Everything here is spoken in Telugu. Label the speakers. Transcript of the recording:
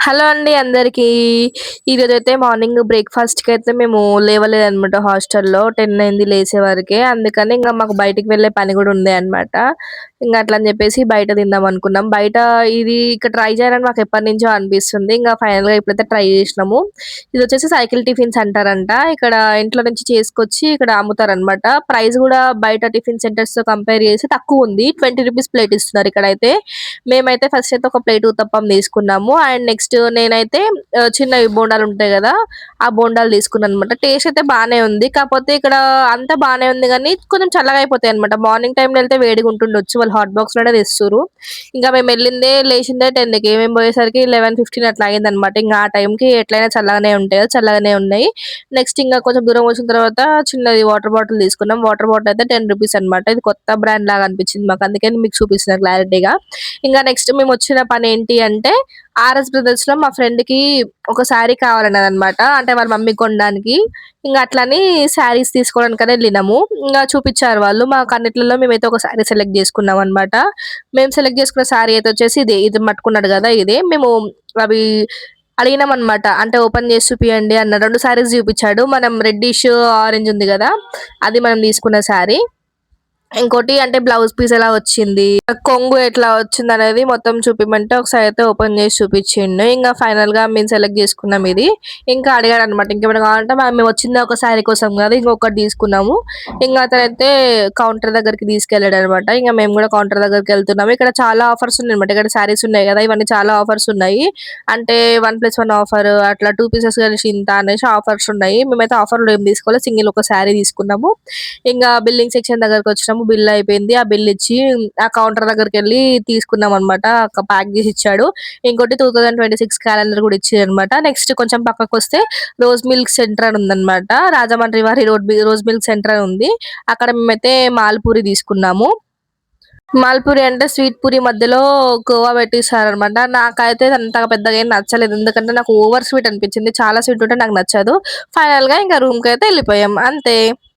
Speaker 1: హలో అండి అందరికీ. ఈరోజైతే మార్నింగ్ బ్రేక్‌ఫాస్ట్‌కైతే మేము లేవలేదనమాట హాస్టల్‌లో. 10 అయింది లేసే వరకే. అందుకని ఇంగ మాకు బయటికి వెళ్ళే పని గూడా ఉండే అనమాట. ఇంగ అట్లని జెప్పేసి బయట తిందాం అనుకున్నాం. బయట ఇది ఇక్కడ ట్రై చేయాలని మాకు ఎప్పటినుంచో అనిపిస్తుంది. ఇంగ ఫైనల్‌గా ఇప్పుడైతే ట్రై చేసినాము. ఇదొచ్చేసి సైకిల్ టిఫిన్స్ అంటారంట. ఇక్కడ ఇంట్లో నుంచి చేసుకొచ్చి ఇక్కడ అమ్ముతారనమాట. ప్రైస్ గూడా బయట టిఫిన్ సెంటర్స్‌తో కంపేర్ చేసి తక్కువుంది. ₹20 ప్లేట్ ఇస్తున్నారు ఇక్కడైతే. మేమైతే ఫస్ట్ అయితే ఒక ప్లేట్ ఊతప్పం తీసుకున్నాము. అండ్ నెక్స్ట్ నేనైతే చిన్నవి బోండాలుంటాయి గదా! ఆ బోండాలు తీసుకున్నాననమాట. టేస్ట్ అయితే బానే ఉంది. కాపోతే ఇక్కడ అంతా బానే ఉంది గానీ, కొంచెం చల్లగా అయిపోతాయనమాట. మార్నింగ్ టైమ్‌లో ఎళ్తే వేడిగుంటుండొచ్చు. వాళ్ళు హాట్ బాక్స్‌లోనే తెస్తుర్రు. ఇంకా మేమెళ్ళిందే లేచిందే 10కి. మేము పోయేసరికి 11:15 అట్లా అయిందనమాట. ఇంగ ఆ టైంకి ఎట్లైనా చల్లగానే ఉంటాయి కదా! చల్లగానే ఉన్నాయి. నెక్స్ట్ ఇంగ కొంచెం దూరం వచ్చిన తర్వాత చిన్నది వాటర్ బాటిల్ తీసుకున్నాం. వాటర్ బాటిల్ అయితే ₹10 అనమాట. ఇది కొత్త బ్రాండ్ లాగా అనిపించింది మాకు. అందుకని మీకు చూపిస్తున్నా క్లారిటీగా. ఇంగా నెక్స్ట్ మేమొచ్చిన పనేంటి అంటే, ఆర్ఎస్ బ్రదర్స్‌లో మా ఫ్రెండ్‌కి ఒక శారీ కావాలన్నదనమాట. అంటే వాళ్ళ మమ్మీకి కొనడానికి. ఇంగ అట్లని శారీస్ తీసుకోవడానికని ఎళ్ళినాము. ఇంగ చూపిచ్చారు వాళ్ళు. మాకన్నిట్లలో మేమైతే ఒక శారీ సెలెక్ట్ జేసుకున్నామనమాట. మేము సెలెక్ట్ జేసుకున్న శారీ అయితే వచ్చేసి ఇదే. ఇది పట్టుకున్నాడు గదా! ఇదే. మేము అవి అడిగినామనమాట. అంటే ఓపెన్ జేసి చూపియండి అన్న 2 శారీస్ జూపిచ్చాడు. మనం రెడ్డిష్, ఆరెంజ్ ఉంది గదా! అది మనం తీసుకున్న శారీ. ఇంకోటి అంటే బ్లౌజ్ పీస్ ఎలా వచ్చింది, కొంగు ఎట్లా వచ్చిందనేది మొత్తం చూపిమంటే ఒకసారి అయితే ఓపెన్ చేసి చూపిచ్చిండు. ఇంగ ఫైనల్‌గా మేము సెలెక్ట్ చేసుకున్నాం ఇది. ఇంకా అడిగాడనమాట ఇంకేమైనా కావాలంటే మేము వచ్చిందే ఒక శారీ కోసం కాదు ఇంకొకటి తీసుకున్నాము. ఇంగ అతనైతే కౌంటర్ దగ్గరికి తీసుకెళ్ళాడనమాట. ఇంగ మేము కూడా కౌంటర్ దగ్గరికెళ్తున్నాము. ఇక్కడ చాలా ఆఫర్స్ ఉన్నాయన్నమాట. ఇక్కడ శారీస్ ఉన్నాయి గదా! ఇవన్నీ చాలా ఆఫర్స్ ఉన్నాయి. అంటే 1+1 ఆఫర్ అట్లా 2 పీసెస్ కలిసి ఇంత అనేసి ఆఫర్స్ ఉన్నాయి. మేమైతే ఆఫర్‌లో ఏం తీసుకోలే. సింగిల్ ఒక శారీ తీసుకున్నాము. ఇంగా బిల్లింగ్ సెక్షన్ దగ్గరకొచ్చినాము. బిల్ అయిపోయింది. ఆ బిల్ ఇచ్చి ఆ కౌంటర్ దగ్గరికెళ్ళి తీసుకున్నామనమాట. ప్యాక్ జేసి ఇచ్చాడు. ఇంకోటి 2026 క్యాలెండర్ గూడా ఇచ్చిర్రనమాట. నెక్స్ట్ కొంచెం పక్కకొస్తే రోజ్ మిల్క్ సెంటర్ అని ఉందనమాట. రాజమండ్రి వారి రోజ్ మిల్క్ సెంటర్ అని ఉంది. అక్కడ మేమైతే మాల్‌పూరి తీసుకున్నాము. మాల్‌పూరి అంటే స్వీట్ పూరి మధ్యలో కోవా పెట్టిస్తారనమాట. నాకైతే అంతగా పెద్దగా ఏం నచ్చలేదు. ఎందుకంటే నాకు ఓవర్ స్వీట్ అనిపించింది. చాలా స్వీట్ ఉంటే నాకు నచ్చదు. ఫైనల్‌గా ఇంక రూమ్‌కైతే ఎళ్ళిపోయాం. అంతే.